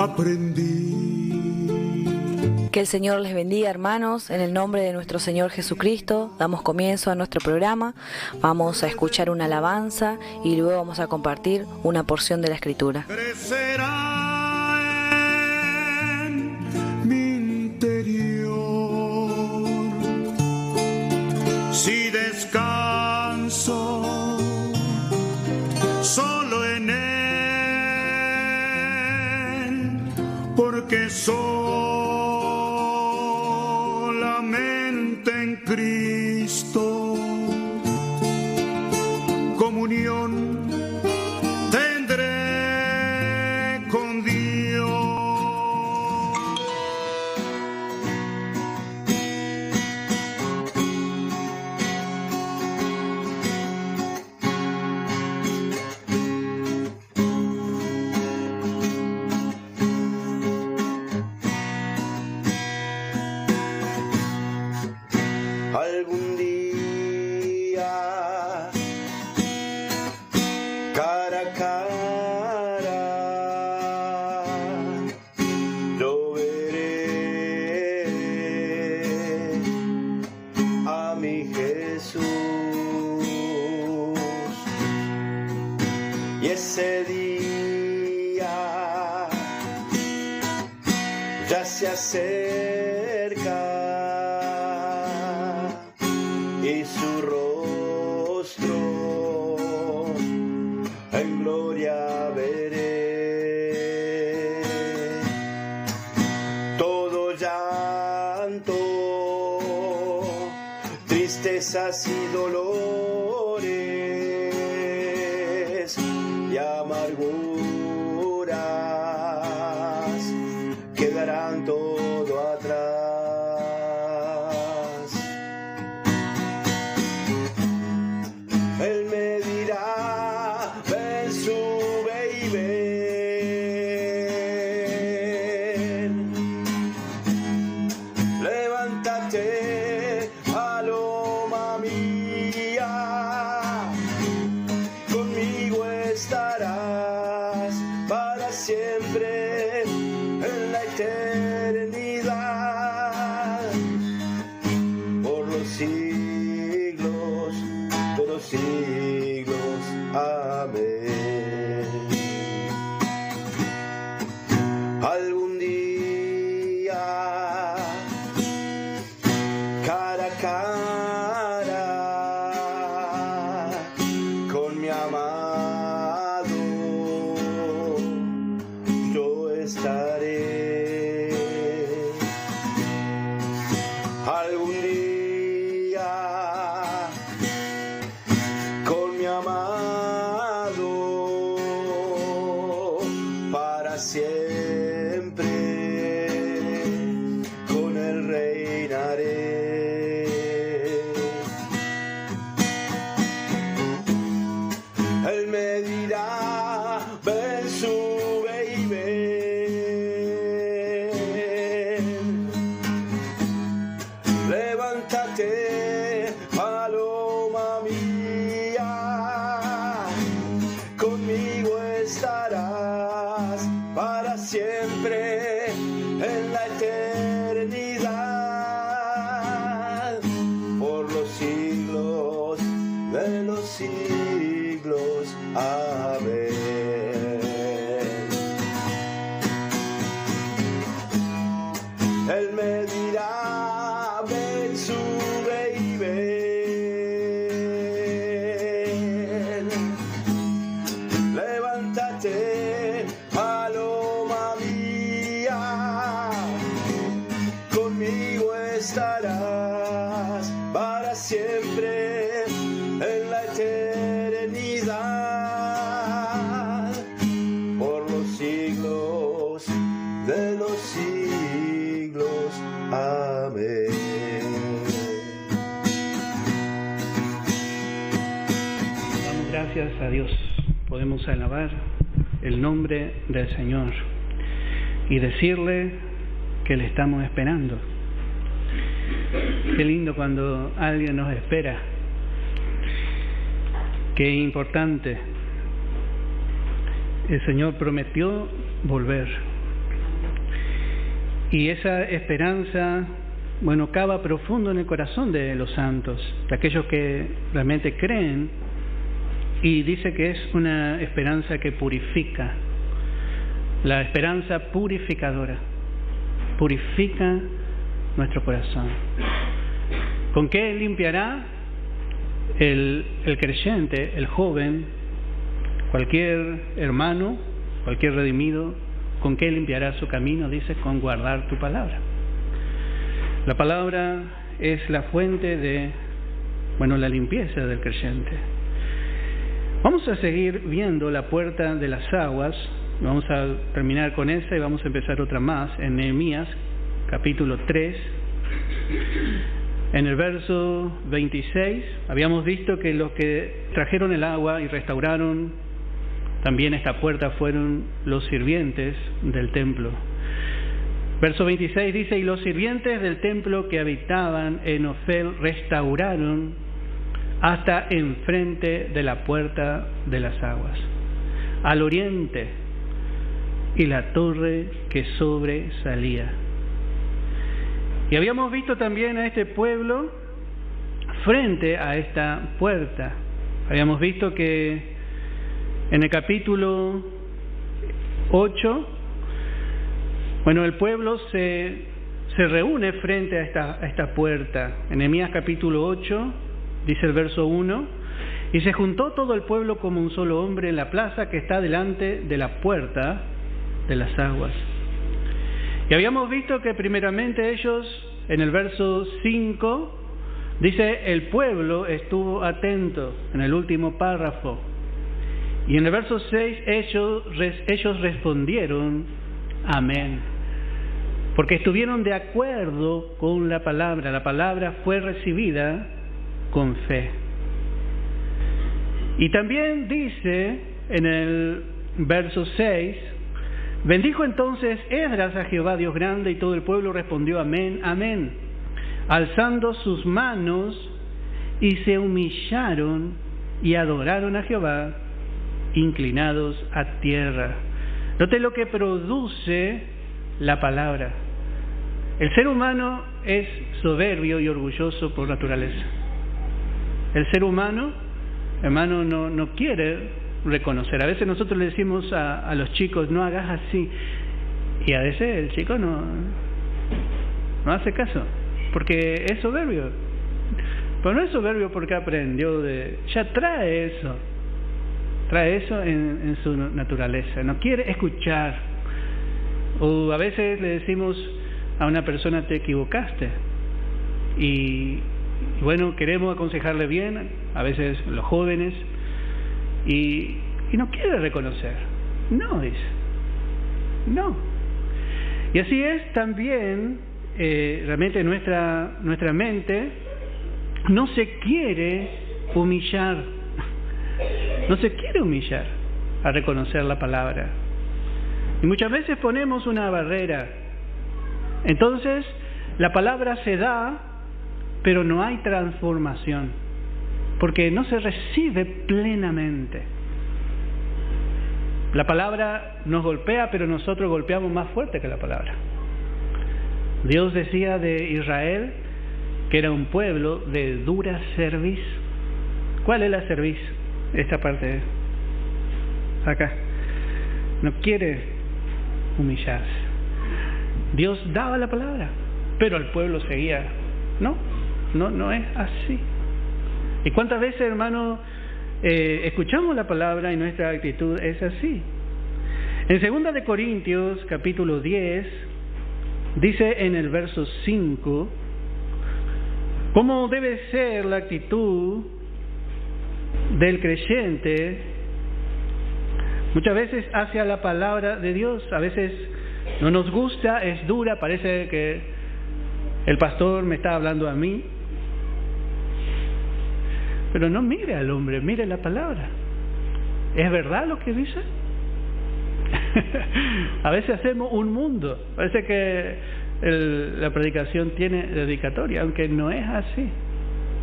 aprendí. Que el Señor les bendiga, hermanos. En el nombre de nuestro Señor Jesucristo, damos comienzo a nuestro programa. Vamos a escuchar una alabanza y luego vamos a compartir una porción de la Escritura. Crecerá en mi interior si descanso solo en Él, porque solamente en Cristo comunión tendré con Dios. Algún día, cara a cara, lo veré a mi Jesús, y ese día ya se acerca. Y su rostro en gloria veré. Todo llanto, tristezas y dolores y amarguras quedarán todo atrás. Él me dirá, ven, sube y ven. Levántate, paloma mía, conmigo estarás para siempre en la eternidad, por los siglos de los siglos. Amén. Algún día, cara a cara, con mi amado, yo estaré. Algún día, con mi amado, para siempre con él reinaré. Él me dirá, ven, sube y ven. Levántate, paloma mía, conmigo estarás para siempre en la eternidad, por los siglos de los siglos. Amén. Él me dirá, ven, sube y ven. Levántate, paloma mía, conmigo estarás para siempre en la eternidad, por los siglos de los siglos. Amén. Damos gracias a Dios. Podemos alabar el nombre del Señor y decirle que le estamos esperando. Qué lindo cuando alguien nos espera. Qué importante. El Señor prometió volver. Y esa esperanza, bueno, cava profundo en el corazón de los santos, de aquellos que realmente creen, y dice que es una esperanza que purifica, la esperanza purificadora, purifica nuestro corazón. ¿Con qué limpiará el creyente, el joven, cualquier hermano, cualquier redimido? ¿Con qué limpiará su camino? Dice, con guardar tu palabra. La palabra es la fuente de, bueno, la limpieza del creyente. Vamos a seguir viendo la puerta de las aguas. Vamos a terminar con esa y vamos a empezar otra más en Nehemías, capítulo 3. En el verso 26, habíamos visto que los que trajeron el agua y restauraron también esta puerta fueron los sirvientes del templo. Verso 26 dice, y los sirvientes del templo que habitaban en Ofel restauraron hasta enfrente de la puerta de las aguas, al oriente, y la torre que sobresalía. Y habíamos visto también a este pueblo frente a esta puerta. Habíamos visto que en el capítulo 8, bueno, el pueblo se reúne frente a esta puerta. En Nehemías capítulo 8, dice el verso 1, y se juntó todo el pueblo como un solo hombre en la plaza que está delante de la puerta de las aguas. Y habíamos visto que primeramente ellos, en el verso 5, dice, el pueblo estuvo atento, en el último párrafo. Y en el verso 6, ellos respondieron, amén. Porque estuvieron de acuerdo con la palabra fue recibida con fe. Y también dice en el verso 6, bendijo entonces Esdras a Jehová Dios grande, y todo el pueblo respondió amén, amén, alzando sus manos, y se humillaron y adoraron a Jehová, inclinados a tierra. Note lo que produce la palabra. El ser humano es soberbio y orgulloso por naturaleza. El ser humano, hermano, no quiere reconocer. A veces nosotros le decimos a los chicos, no hagas así, y a veces el chico no hace caso, porque es soberbio. Pero no es soberbio porque aprendió ya trae eso en su naturaleza, no quiere escuchar. O a veces le decimos a una persona, te equivocaste, y bueno, queremos aconsejarle bien, a veces los jóvenes, y no quiere reconocer. No, dice. No. Y así es también, realmente nuestra mente no se quiere humillar. No se quiere humillar a reconocer la palabra. Y muchas veces ponemos una barrera. Entonces, la palabra se da, pero no hay transformación, porque no se recibe plenamente. La palabra nos golpea, pero nosotros golpeamos más fuerte que la palabra. Dios decía de Israel que era un pueblo de dura cerviz. ¿Cuál es la cerviz? Esta parte, acá. No quiere humillarse. Dios daba la palabra, pero el pueblo seguía. No es así. ¿Y cuántas veces, hermano, escuchamos la palabra y nuestra actitud es así? En 2 de Corintios, capítulo 10, dice en el verso 5, ¿cómo debe ser la actitud del creyente muchas veces hacia la palabra de Dios? A veces no nos gusta, es dura, parece que el pastor me está hablando a mí. Pero no mire al hombre, mire la palabra. ¿Es verdad lo que dice? A veces hacemos un mundo. Parece que la predicación tiene dedicatoria, aunque no es así.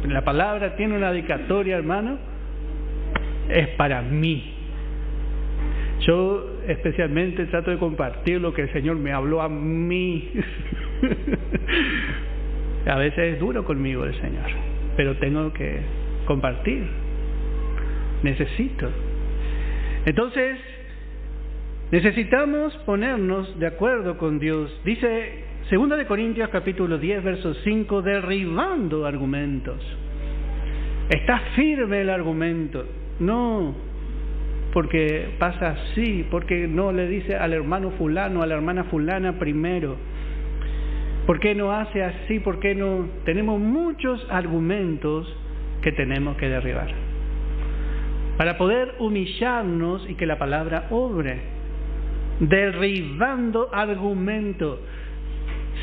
La palabra tiene una dedicatoria, hermano. Es para mí. Yo especialmente trato de compartir lo que el Señor me habló a mí. A veces es duro conmigo el Señor, pero tengo que compartir. Necesito. Entonces, necesitamos ponernos de acuerdo con Dios. Dice 2 Corintios capítulo 10, verso 5, derribando argumentos. Está firme el argumento. No, porque pasa así, porque no le dice al hermano fulano, a la hermana fulana primero. ¿Por qué no hace así? ¿Por qué no? Tenemos muchos argumentos que tenemos que derribar para poder humillarnos y que la palabra obre. Derribando argumentos.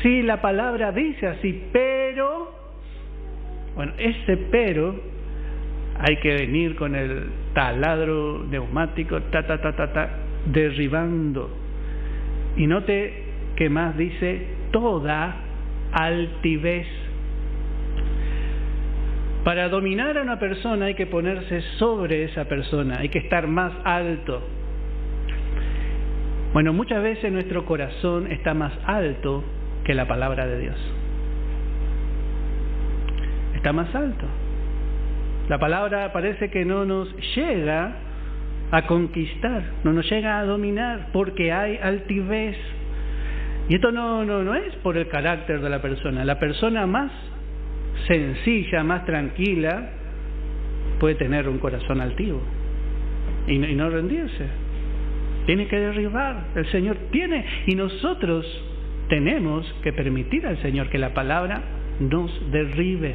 Sí, la palabra dice así, pero, bueno, ese pero hay que venir con el taladro neumático, derribando. Y note que más dice toda altivez. Para dominar a una persona hay que ponerse sobre esa persona, hay que estar más alto. Bueno, muchas veces nuestro corazón está más alto que la palabra de Dios. Está más alto. La palabra parece que no nos llega a conquistar, no nos llega a dominar, porque hay altivez. Y esto no es por el carácter de la persona. La persona más sencilla, más tranquila, puede tener un corazón altivo y no rendirse. Tiene que derribar. El Señor tiene, y nosotros tenemos que permitir al Señor que la palabra nos derribe,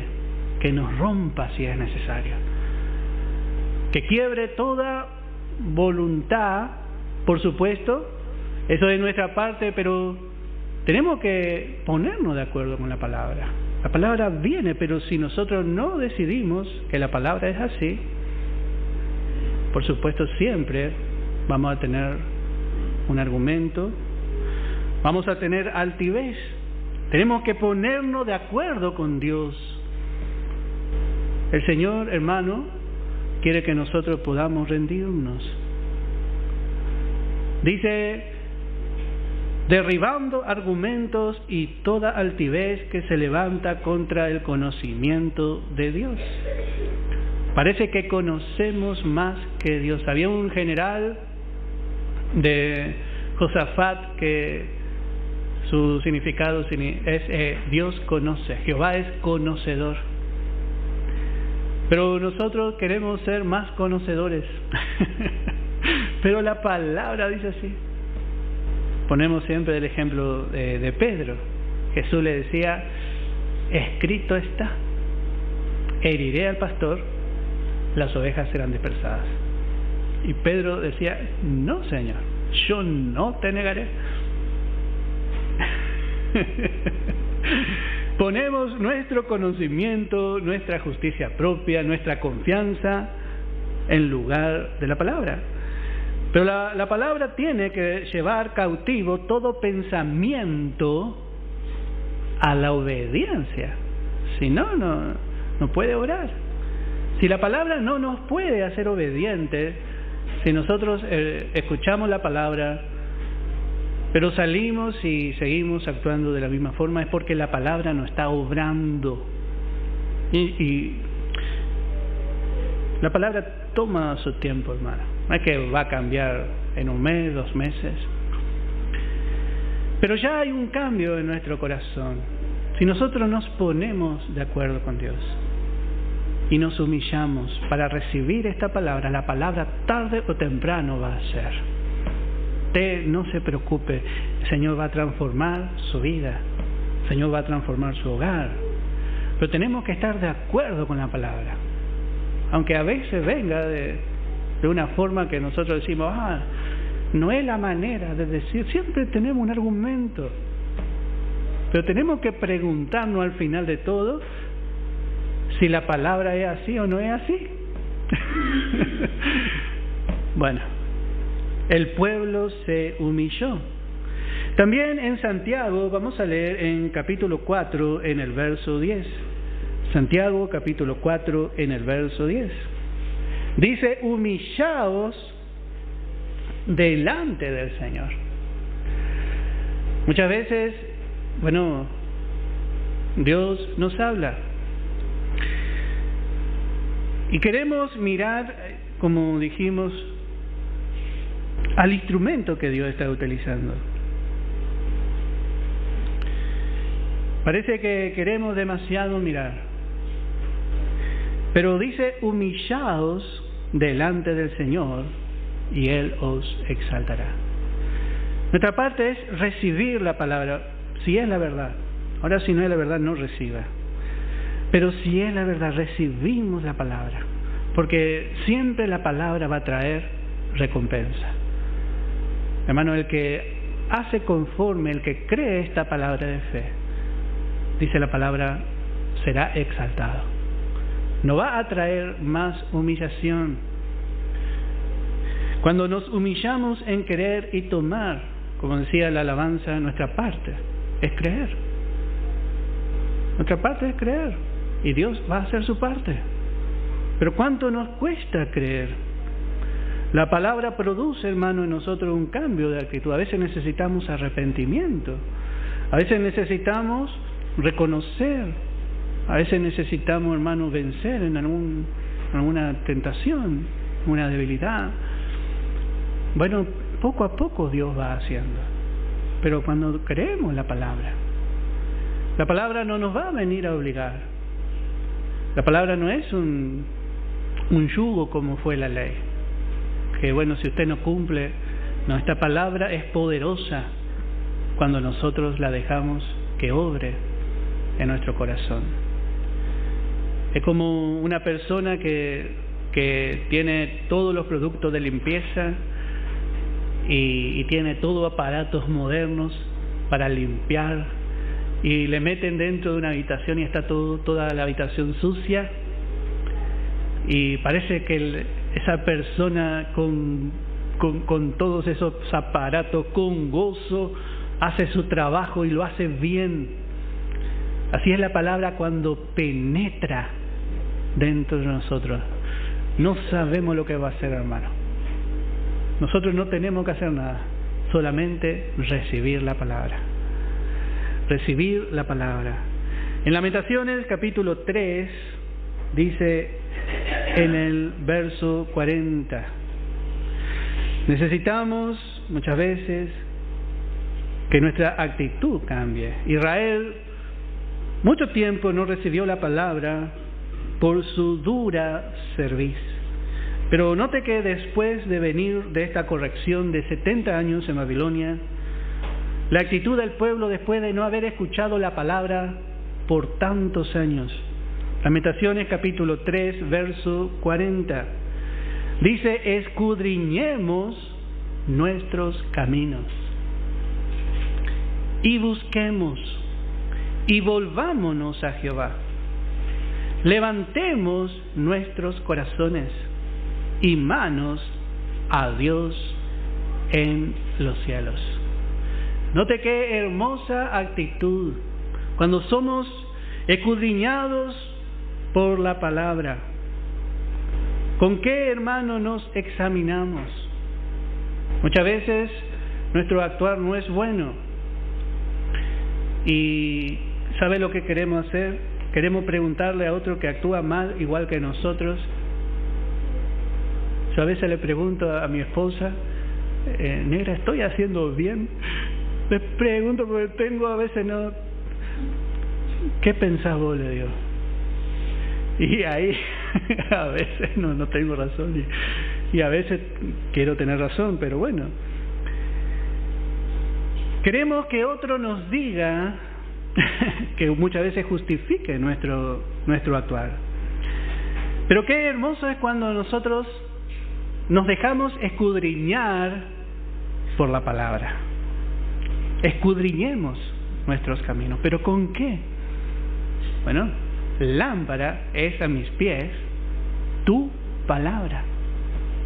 que nos rompa si es necesario, que quiebre toda voluntad, por supuesto, eso de nuestra parte, pero tenemos que ponernos de acuerdo con la palabra. La palabra viene, pero si nosotros no decidimos que la palabra es así, por supuesto siempre vamos a tener un argumento, vamos a tener altivez. Tenemos que ponernos de acuerdo con Dios. El Señor, hermano, quiere que nosotros podamos rendirnos. Dice, derribando argumentos y toda altivez que se levanta contra el conocimiento de Dios. Parece que conocemos más que Dios. Había un general de Josafat que su significado es Dios conoce, Jehová es conocedor. Pero nosotros queremos ser más conocedores. Pero la palabra dice así. Ponemos siempre el ejemplo de Pedro. Jesús le decía, escrito está, heriré al pastor, las ovejas serán dispersadas. Y Pedro decía, no, Señor, yo no te negaré. Ponemos nuestro conocimiento, nuestra justicia propia, nuestra confianza en lugar de la palabra. Pero la palabra tiene que llevar cautivo todo pensamiento a la obediencia. Si no, no puede orar. Si la palabra no nos puede hacer obedientes, si nosotros escuchamos la palabra, pero salimos y seguimos actuando de la misma forma, es porque la palabra no está obrando. Y la palabra toma su tiempo, hermano. No es que va a cambiar en un mes, 2 meses. Pero ya hay un cambio en nuestro corazón. Si nosotros nos ponemos de acuerdo con Dios y nos humillamos para recibir esta palabra, la palabra tarde o temprano va a ser. Usted no se preocupe, el Señor va a transformar su vida, el Señor va a transformar su hogar. Pero tenemos que estar de acuerdo con la palabra. Aunque a veces venga de una forma que nosotros decimos, no es la manera de decir, siempre tenemos un argumento. Pero tenemos que preguntarnos al final de todo si la palabra es así o no es así. Bueno, el pueblo se humilló. También en Santiago, vamos a leer en capítulo 4, en el verso 10. Santiago, capítulo 4, en el verso 10. Dice, humillaos delante del Señor. Muchas veces, Dios nos habla y queremos mirar, como dijimos, al instrumento que Dios está utilizando. Parece que queremos demasiado mirar, pero dice: humillaos delante del Señor y Él os exaltará. Nuestra parte es recibir la palabra, si es la verdad. Ahora, si no es la verdad, no reciba. Pero si es la verdad, recibimos la palabra, porque siempre la palabra va a traer recompensa. Hermano, el que hace conforme, el que cree esta palabra de fe, dice la palabra, será exaltado. No va a traer más humillación. Cuando nos humillamos en creer y tomar, como decía la alabanza, nuestra parte es creer. Nuestra parte es creer, y Dios va a hacer su parte. Pero ¿cuánto nos cuesta creer? La palabra produce, hermano, en nosotros un cambio de actitud. A veces necesitamos arrepentimiento, a veces necesitamos reconocer, a veces necesitamos, hermano, vencer en alguna tentación, una debilidad. Poco a poco Dios va haciendo. Pero cuando creemos la palabra no nos va a venir a obligar. La palabra no es un yugo como fue la ley, que si usted no cumple. No, esta palabra es poderosa cuando nosotros la dejamos que obre en nuestro corazón. Es como una persona que tiene todos los productos de limpieza y tiene todos aparatos modernos para limpiar, y le meten dentro de una habitación y está toda la habitación sucia, y parece que esa persona con todos esos aparatos, con gozo, hace su trabajo y lo hace bien. Así es la palabra cuando penetra dentro de nosotros. No sabemos lo que va a hacer, hermano. Nosotros no tenemos que hacer nada, solamente recibir la palabra. Recibir la palabra. En Lamentaciones capítulo 3 dice en el verso 40: necesitamos muchas veces que nuestra actitud cambie. Israel mucho tiempo no recibió la palabra por su dura cerviz. Pero note que después de venir de esta corrección de 70 años en Babilonia, la actitud del pueblo después de no haber escuchado la palabra por tantos años. Lamentaciones capítulo 3, verso 40. Dice: escudriñemos nuestros caminos y busquemos y volvámonos a Jehová. Levantemos nuestros corazones y manos a Dios en los cielos. Note qué hermosa actitud cuando somos escudriñados por la palabra. ¿Con qué, hermano, nos examinamos? Muchas veces nuestro actuar no es bueno. Y ¿sabe lo que queremos hacer? Queremos preguntarle a otro que actúa mal igual que nosotros. Yo a veces le pregunto a mi esposa: negra, ¿estoy haciendo bien? Le pregunto porque tengo a veces no. ¿Qué pensás vos? Le digo. Y ahí a veces no tengo razón y a veces quiero tener razón, pero bueno. Queremos que otro nos diga, que muchas veces justifique nuestro actuar. Pero qué hermoso es cuando nosotros nos dejamos escudriñar por la palabra. Escudriñemos nuestros caminos. ¿Pero con qué? Bueno, lámpara es a mis pies tu palabra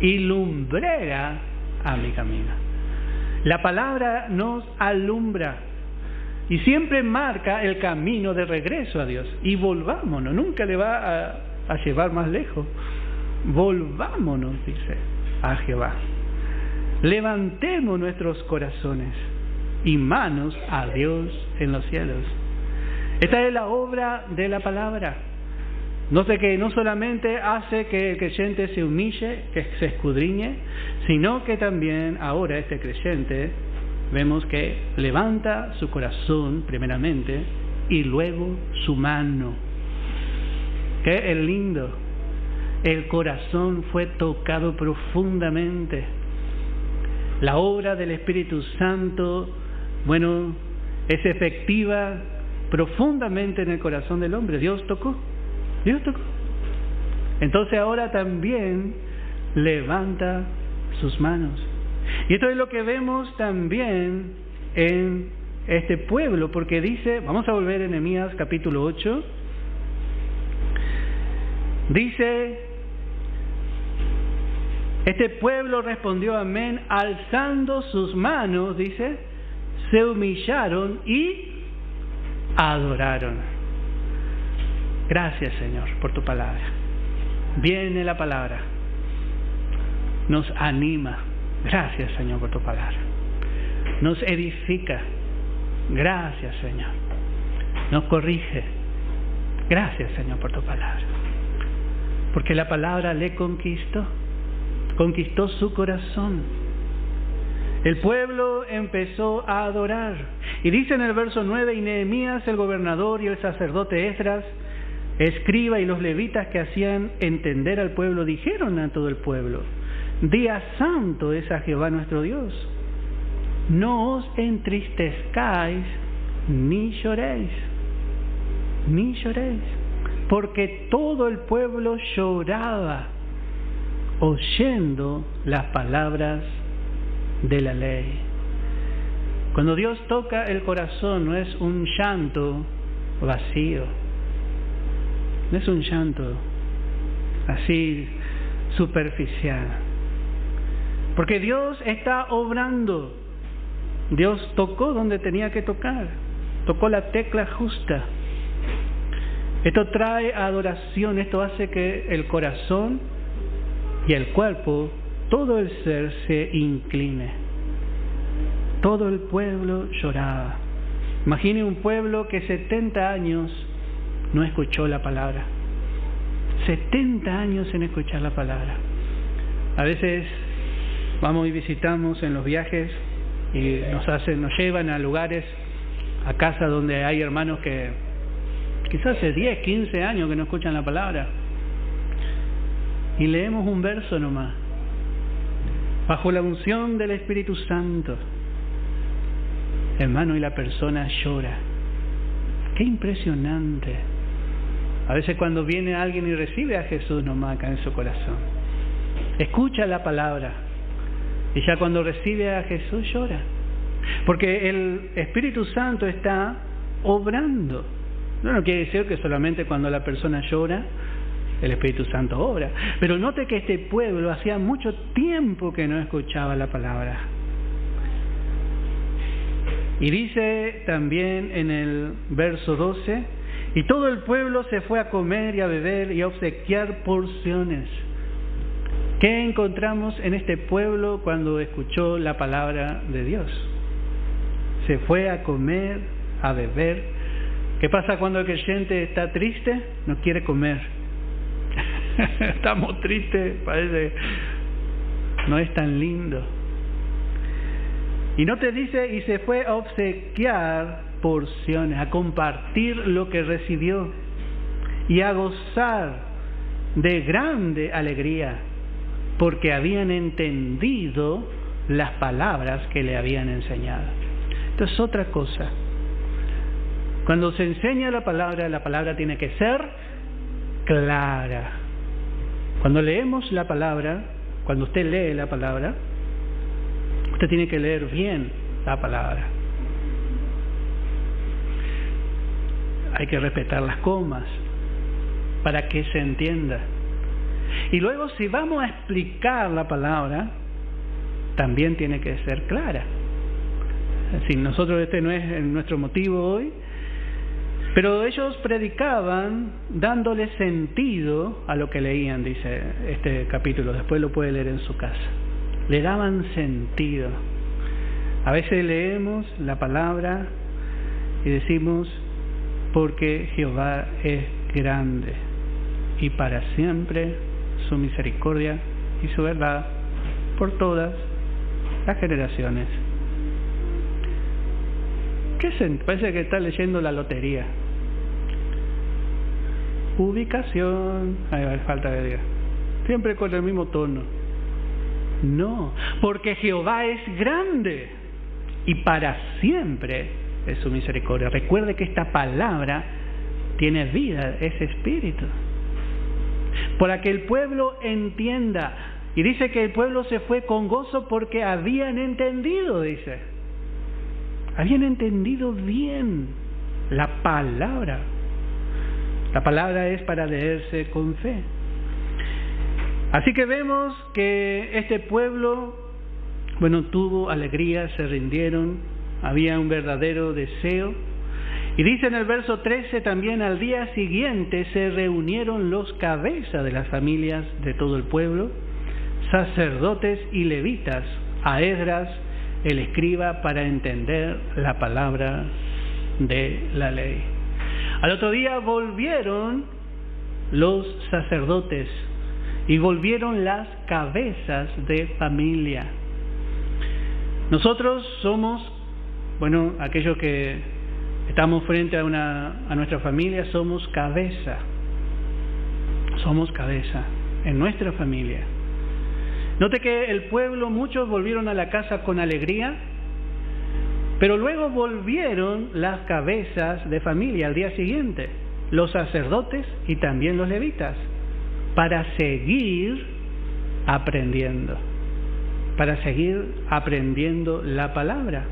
y lumbrera a mi camino. La palabra nos alumbra y siempre marca el camino de regreso a Dios. Y volvámonos, nunca le va a llevar más lejos. Volvámonos, dice, a Jehová. levantemos nuestros corazones y manos a Dios en los cielos. Esta es la obra de la palabra. Note que no solamente hace que el creyente se humille, que se escudriñe, sino que también ahora este creyente vemos que levanta su corazón primeramente y luego su mano. ¿Qué es lindo? El corazón fue tocado profundamente. La obra del Espíritu Santo, es efectiva profundamente en el corazón del hombre. Dios tocó. Entonces ahora también levanta sus manos. Y esto es lo que vemos también en este pueblo, porque dice, vamos a volver a Nehemías capítulo 8, dice, este pueblo respondió amén, alzando sus manos, dice, se humillaron y adoraron. Gracias, Señor, por tu palabra. Viene la palabra, nos anima. Gracias, Señor, por tu palabra. Nos edifica. Gracias, Señor. Nos corrige. Gracias, Señor, por tu palabra. Porque la palabra le conquistó su corazón. El pueblo empezó a adorar. Y dice en el verso 9, y Nehemías, el gobernador, y el sacerdote Esdras, escriba, y los levitas que hacían entender al pueblo, dijeron a todo el pueblo: día santo es a Jehová nuestro Dios. No os entristezcáis ni lloréis, porque todo el pueblo lloraba oyendo las palabras de la ley. Cuando Dios toca el corazón, no es un llanto vacío, no es un llanto así superficial, porque Dios está obrando. Dios tocó donde tenía que tocar, tocó la tecla justa. Esto trae adoración, esto hace que el corazón y el cuerpo, todo el ser se incline. Todo el pueblo lloraba. Imagine un pueblo que 70 años no escuchó la palabra. 70 años sin escuchar la palabra. A veces vamos y visitamos en los viajes y nos llevan a lugares, a casa donde hay hermanos que quizás hace 10, 15 años que no escuchan la palabra. Y leemos un verso nomás, bajo la unción del Espíritu Santo, hermano, y la persona llora. Qué impresionante. A veces cuando viene alguien y recibe a Jesús nomás acá en su corazón, escucha la palabra, y ya cuando recibe a Jesús llora, porque el Espíritu Santo está obrando. No quiere decir que solamente cuando la persona llora el Espíritu Santo obra, pero note que este pueblo hacía mucho tiempo que no escuchaba la palabra. Y dice también en el verso 12, y todo el pueblo se fue a comer y a beber y a obsequiar porciones. ¿Qué encontramos en este pueblo cuando escuchó la palabra de Dios? Se fue a comer, a beber. ¿Qué pasa cuando el creyente está triste? No quiere comer. Estamos tristes, parece, no es tan lindo. Y no te dice, y se fue a obsequiar porciones, a compartir lo que recibió y a gozar de grande alegría, porque habían entendido las palabras que le habían enseñado. Esto es otra cosa. Cuando se enseña la palabra tiene que ser clara. Cuando leemos la palabra, cuando usted lee la palabra, usted tiene que leer bien la palabra. Hay que respetar las comas para que se entienda. Y luego, si vamos a explicar la palabra, también tiene que ser clara. Si nosotros, este no es nuestro motivo hoy, pero ellos predicaban dándole sentido a lo que leían, dice este capítulo. Después lo puede leer en su casa. le daban sentido. A veces leemos la palabra y decimos, porque Jehová es grande y para siempre su misericordia y su verdad por todas las generaciones. Parece que está leyendo la lotería. Ubicación, falta de día. Siempre con el mismo tono. No, porque Jehová es grande y para siempre es su misericordia. Recuerde que esta palabra tiene vida, es espíritu. Para que el pueblo entienda. Y dice que el pueblo se fue con gozo porque habían entendido, dice. Habían entendido bien la palabra. La palabra es para leerse con fe. Así que vemos que este pueblo, tuvo alegría, se rindieron, había un verdadero deseo. Y dice en el verso 13 también, al día siguiente se reunieron los cabezas de las familias de todo el pueblo, sacerdotes y levitas, a Esdras, el escriba, para entender la palabra de la ley. Al otro día volvieron los sacerdotes y volvieron las cabezas de familia. Nosotros somos, aquellos que estamos frente a nuestra familia, somos cabeza. Somos cabeza en nuestra familia. Note que el pueblo, muchos volvieron a la casa con alegría, pero luego volvieron las cabezas de familia al día siguiente, los sacerdotes y también los levitas, para seguir aprendiendo la palabra,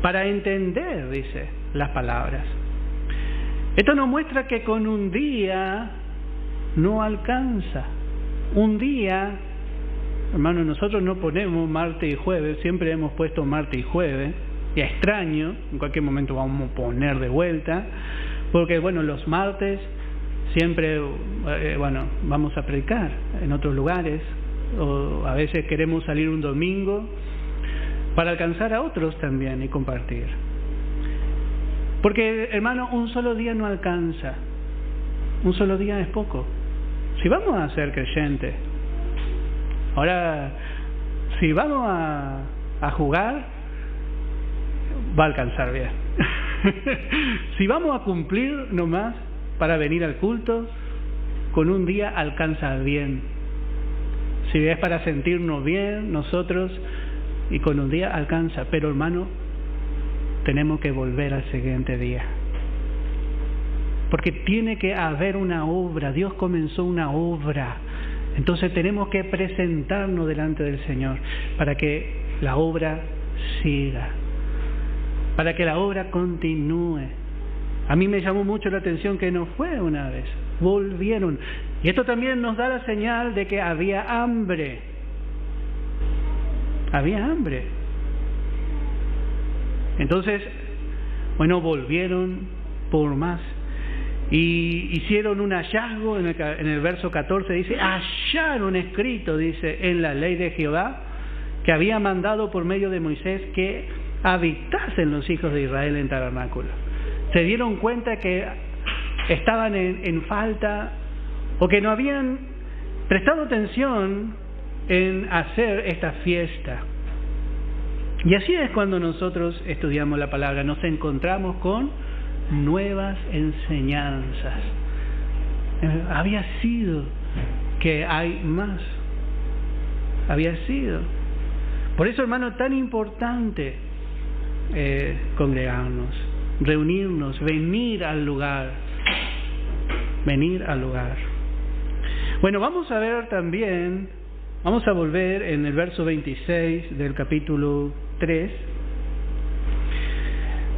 para entender, dice, las palabras. Esto nos muestra que con un día no alcanza. Un día, hermanos, nosotros no ponemos martes y jueves, siempre hemos puesto martes y jueves, y extraño, en cualquier momento vamos a poner de vuelta, porque los martes siempre, vamos a predicar en otros lugares, o a veces queremos salir un domingo para alcanzar a otros también y compartir. Porque, hermano, un solo día no alcanza, un solo día es poco. Si vamos a ser creyentes, ahora, si vamos a jugar, va a alcanzar bien. Si vamos a cumplir nomás para venir al culto, con un día alcanza bien. Si es para sentirnos bien nosotros, y con un día alcanza. Pero, hermano, tenemos que volver al siguiente día. Porque tiene que haber una obra. Dios comenzó una obra. Entonces tenemos que presentarnos delante del Señor para que la obra siga, para que la obra continúe. A mí me llamó mucho la atención que no fue una vez, volvieron. Y esto también nos da la señal de que había hambre. Había hambre. Entonces, volvieron por más. Y hicieron un hallazgo, en el verso 14 dice, hallaron escrito, dice, en la ley de Jehová, que había mandado por medio de Moisés que habitasen los hijos de Israel en tabernáculo. Se dieron cuenta que estaban en falta, o que no habían prestado atención en hacer esta fiesta. Y así es cuando nosotros estudiamos la palabra, nos encontramos con nuevas enseñanzas. Había sido que hay más. Había sido. Por eso, hermano, tan importante congregarnos, reunirnos, venir al lugar. Venir al lugar. Vamos a ver también, vamos a volver en el verso 26 del capítulo 3.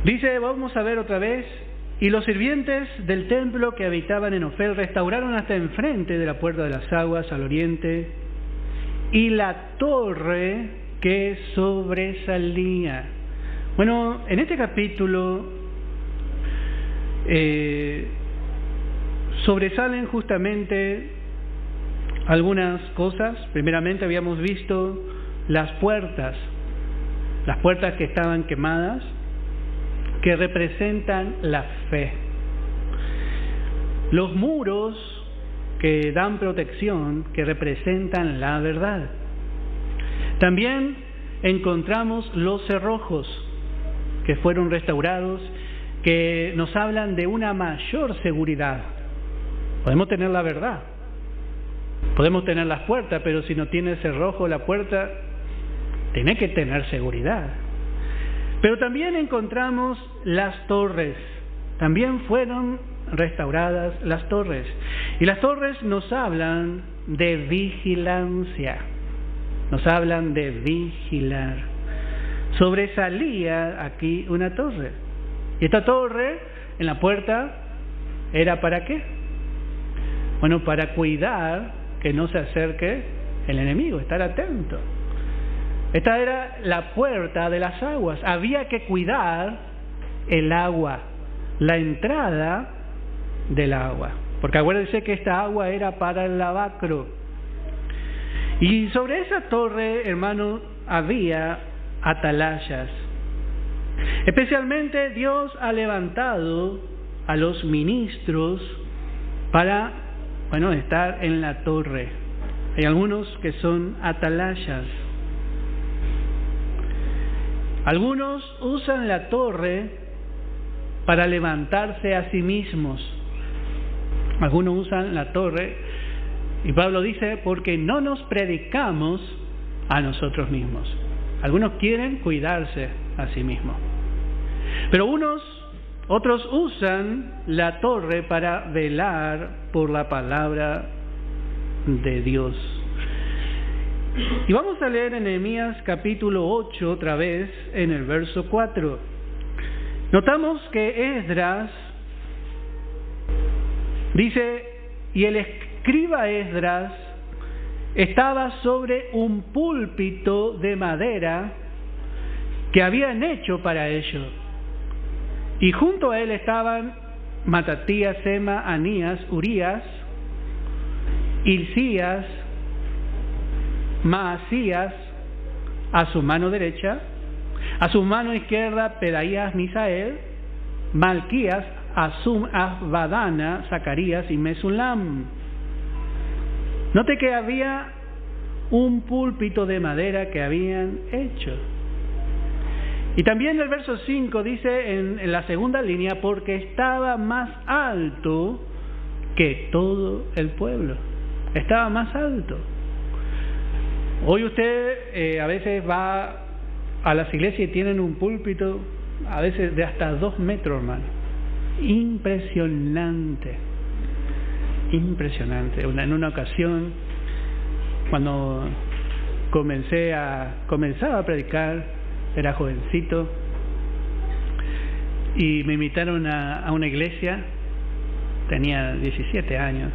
Dice, vamos a ver otra vez, y los sirvientes del templo que habitaban en Ofel restauraron hasta enfrente de la puerta de las aguas al oriente y la torre que sobresalía. En este capítulo sobresalen justamente algunas cosas. Primeramente habíamos visto las puertas que estaban quemadas, que representan la fe. Los muros que dan protección, que representan la verdad. También encontramos los cerrojos que fueron restaurados, que nos hablan de una mayor seguridad. Podemos tener la verdad, podemos tener las puertas, pero si no tiene cerrojo la puerta, tiene que tener seguridad. Pero también encontramos las torres. También fueron restauradas las torres. Y las torres nos hablan de vigilancia. Nos hablan de vigilar. Sobresalía aquí una torre. Y esta torre en la puerta era ¿para qué? Bueno, para cuidar que no se acerque el enemigo, estar atento. Esta era la puerta de las aguas. Había que cuidar el agua, la entrada del agua. Porque acuérdense que esta agua era para el lavacro. Y sobre esa torre, hermano, había atalayas. Especialmente Dios ha levantado a los ministros para, estar en la torre. Hay algunos que son atalayas. Algunos usan la torre para levantarse a sí mismos. Algunos usan la torre, y Pablo dice, porque no nos predicamos a nosotros mismos. Algunos quieren cuidarse a sí mismos. Pero otros usan la torre para velar por la palabra de Dios. Y vamos a leer en Nehemías capítulo 8 otra vez en el verso 4. Notamos que Esdras dice, y el escriba Esdras estaba sobre un púlpito de madera que habían hecho para ello. Y junto a él estaban Matatías, Sema, Anías, Urías, Hilcías, Maasías a su mano derecha, a su mano izquierda Pedaías, Misael, Malquías, Asum, Asbadana, Zacarías y Mesulam. Note que había un púlpito de madera que habían hecho. Y también el verso 5 dice en la segunda línea, porque estaba más alto que todo el pueblo. Estaba más alto. Hoy usted a veces va a las iglesias y tienen un púlpito a veces de hasta 2 metros, hermano. Impresionante. En una ocasión, cuando comenzaba a predicar, era jovencito, y me invitaron a una iglesia, tenía 17 años,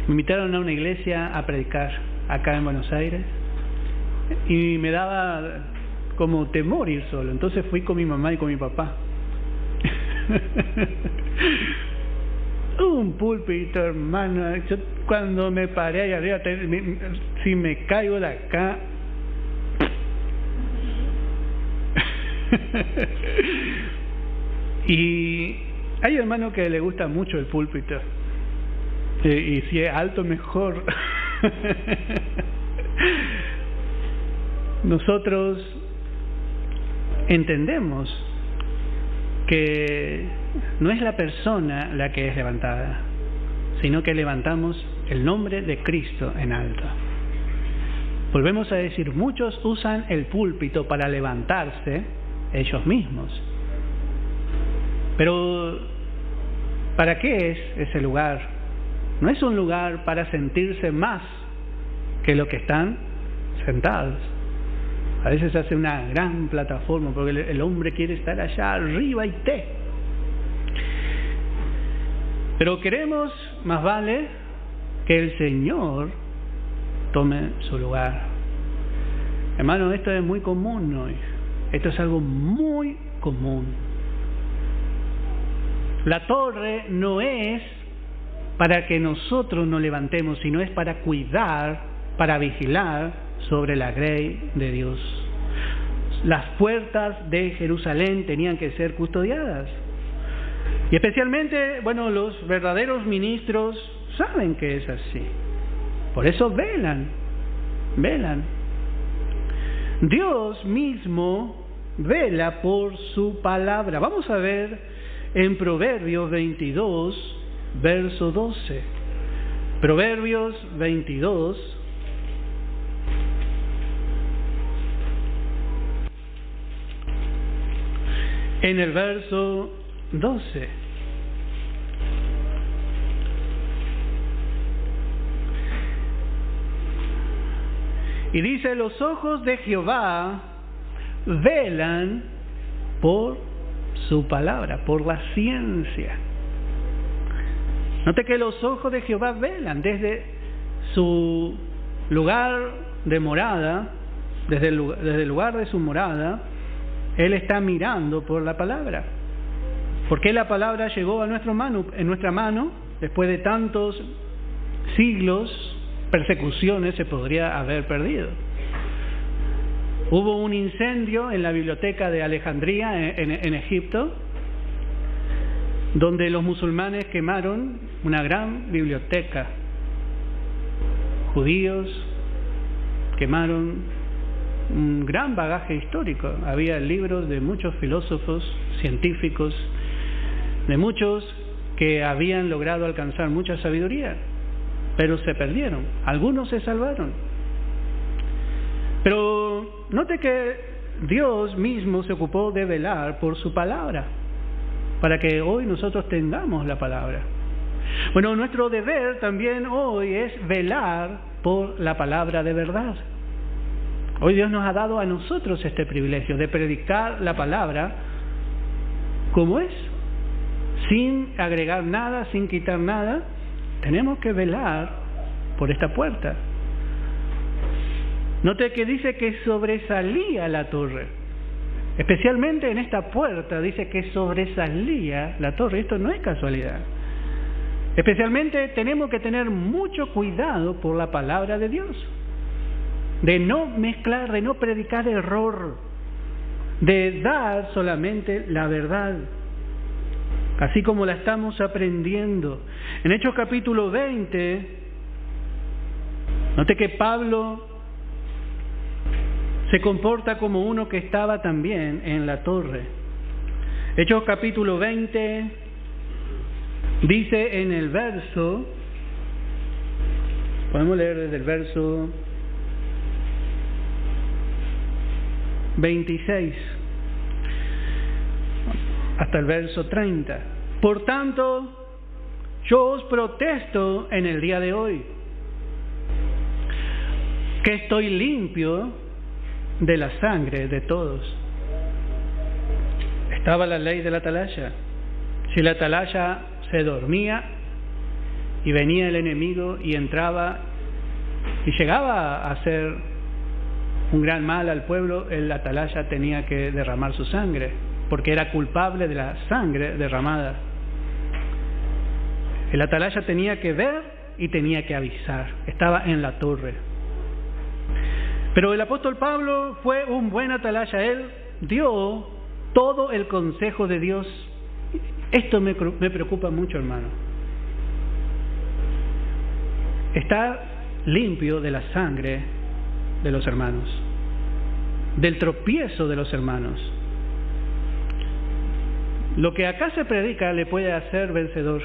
me invitaron a una iglesia a predicar acá en Buenos Aires, y me daba como temor ir solo, entonces fui con mi mamá y con mi papá. Un púlpito, hermano. Yo cuando me paré ahí arriba, si me caigo de acá. Y hay hermanos que le gusta mucho el púlpito, y si es alto mejor. Nosotros entendemos que no es la persona la que es levantada, sino que levantamos el nombre de Cristo en alto. Volvemos a decir, muchos usan el púlpito para levantarse ellos mismos. Pero, ¿para qué es ese lugar? No es un lugar para sentirse más que los que están sentados. A veces se hace una gran plataforma porque el hombre quiere estar allá arriba y Pero queremos, más vale, que el Señor tome su lugar. Hermano, esto es muy común hoy. Esto es algo muy común. La torre no es para que nosotros nos levantemos, sino es para cuidar, para vigilar sobre la grey de Dios. Las puertas de Jerusalén tenían que ser custodiadas. Y especialmente, los verdaderos ministros saben que es así. Por eso velan. Dios mismo vela por su palabra. Vamos a ver en Proverbios 22, verso 12. Proverbios 22, en el verso 12. Y dice: los ojos de Jehová velan por su palabra, por la ciencia. Note que los ojos de Jehová velan desde su lugar de morada, desde el lugar de su morada. Él está mirando por la palabra. Porque la palabra llegó a en nuestra mano, después de tantos siglos, persecuciones se podría haber perdido. Hubo un incendio en la biblioteca de Alejandría, en Egipto, donde los musulmanes quemaron una gran biblioteca. Judíos quemaron un gran bagaje histórico. Había libros de muchos filósofos, científicos, de muchos que habían logrado alcanzar mucha sabiduría, pero se perdieron. Algunos se salvaron. Pero note que Dios mismo se ocupó de velar por su palabra, para que hoy nosotros tengamos la palabra. Nuestro deber también hoy es velar por la palabra de verdad. Hoy Dios nos ha dado a nosotros este privilegio de predicar la palabra como es, sin agregar nada, sin quitar nada. Tenemos que velar por esta puerta. Note que dice que sobresalía la torre. Especialmente en esta puerta dice que sobresalía la torre. Esto no es casualidad. Especialmente tenemos que tener mucho cuidado por la palabra de Dios. De no mezclar, de no predicar error, de dar solamente la verdad, así como la estamos aprendiendo. En Hechos capítulo 20, note que Pablo se comporta como uno que estaba también en la torre. Hechos capítulo 20 dice en el verso, podemos leer desde el verso 26 hasta el verso 30. Por tanto, yo os protesto en el día de hoy que estoy limpio de la sangre de todos. Estaba la ley de la atalaya. Si la atalaya se dormía y venía el enemigo y entraba y llegaba a hacer un gran mal al pueblo, el atalaya tenía que derramar su sangre, porque era culpable de la sangre derramada. El atalaya tenía que ver y tenía que avisar. Estaba en la torre. Pero el apóstol Pablo fue un buen atalaya. Él dio todo el consejo de Dios. Esto me preocupa mucho, hermano. Estar limpio de la sangre de los hermanos, del tropiezo de los hermanos. Lo que acá se predica le puede hacer vencedor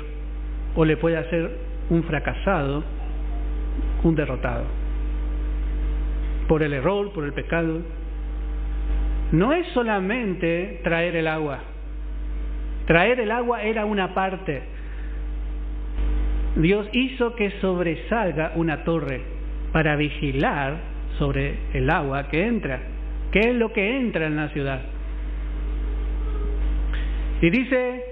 o le puede hacer un fracasado, un derrotado, por el error, por el pecado. No es solamente traer el agua. Traer el agua era una parte. Dios hizo que sobresalga una torre para vigilar sobre el agua que entra. ¿Qué es lo que entra en la ciudad? Y dice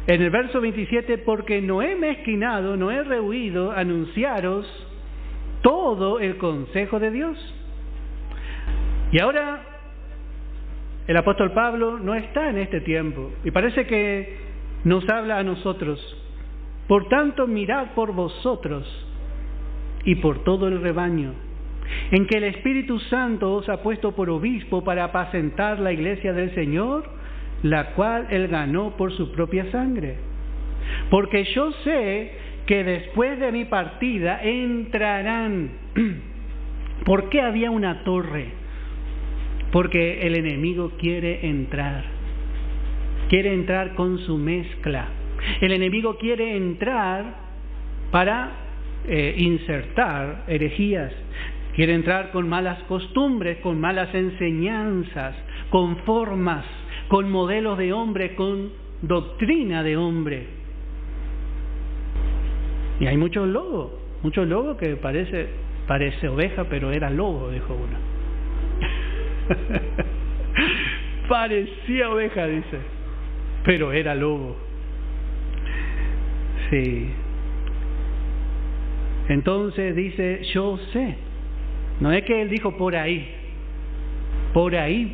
en el verso 27, porque no he mezquinado, no he rehuido anunciaros todo el consejo de Dios. Y ahora el apóstol Pablo no está en este tiempo y parece que nos habla a nosotros, Por tanto, mirad por vosotros y por todo el rebaño, en que el Espíritu Santo os ha puesto por obispo para apacentar la iglesia del Señor, la cual Él ganó por su propia sangre. Porque yo sé que después de mi partida entrarán. ¿Por qué había una torre? Porque el enemigo quiere entrar con su mezcla. El enemigo quiere entrar para insertar herejías, quiere entrar con malas costumbres, con malas enseñanzas, con formas, con modelos de hombre, con doctrina de hombre. Y hay muchos lobos que parece oveja, pero era lobo, dijo uno. Parecía oveja, dice, pero era lobo. Sí. Entonces dice, yo sé. No es que él dijo por ahí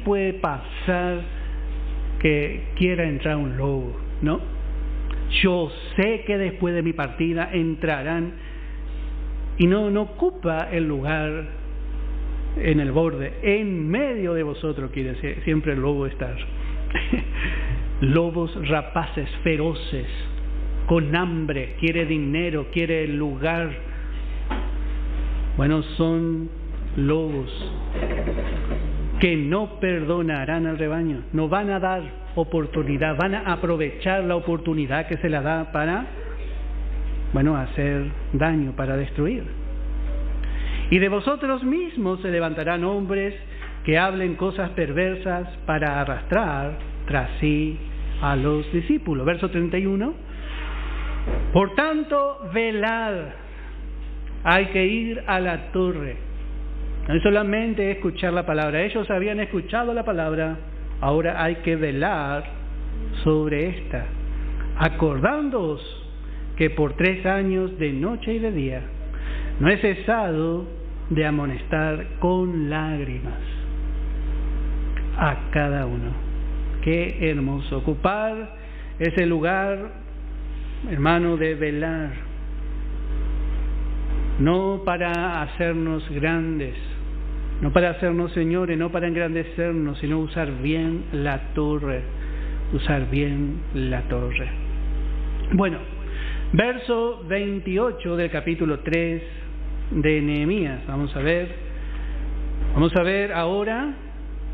puede pasar que quiera entrar un lobo, ¿no? Yo sé que después de mi partida entrarán, y no ocupa el lugar en el borde, en medio de vosotros quiere decir, siempre el lobo estar. Lobos rapaces, feroces, con hambre, quiere dinero, quiere el lugar. Bueno, son lobos que no perdonarán al rebaño, no van a dar oportunidad, van a aprovechar la oportunidad que se la da para, hacer daño, para destruir. Y de vosotros mismos se levantarán hombres que hablen cosas perversas para arrastrar tras sí a los discípulos. Verso 31. Por tanto, velad. Hay que ir a la torre. No es solamente escuchar la palabra. Ellos habían escuchado la palabra, ahora hay que velar sobre esta, acordándoos que por 3 años de noche y de día no he cesado de amonestar con lágrimas a cada uno. Qué hermoso ocupar ese lugar, hermano, de velar, no para hacernos grandes, no para hacernos señores, no para engrandecernos, sino usar bien la torre, Bueno, verso 28 del capítulo 3 de Nehemías. Vamos a ver ahora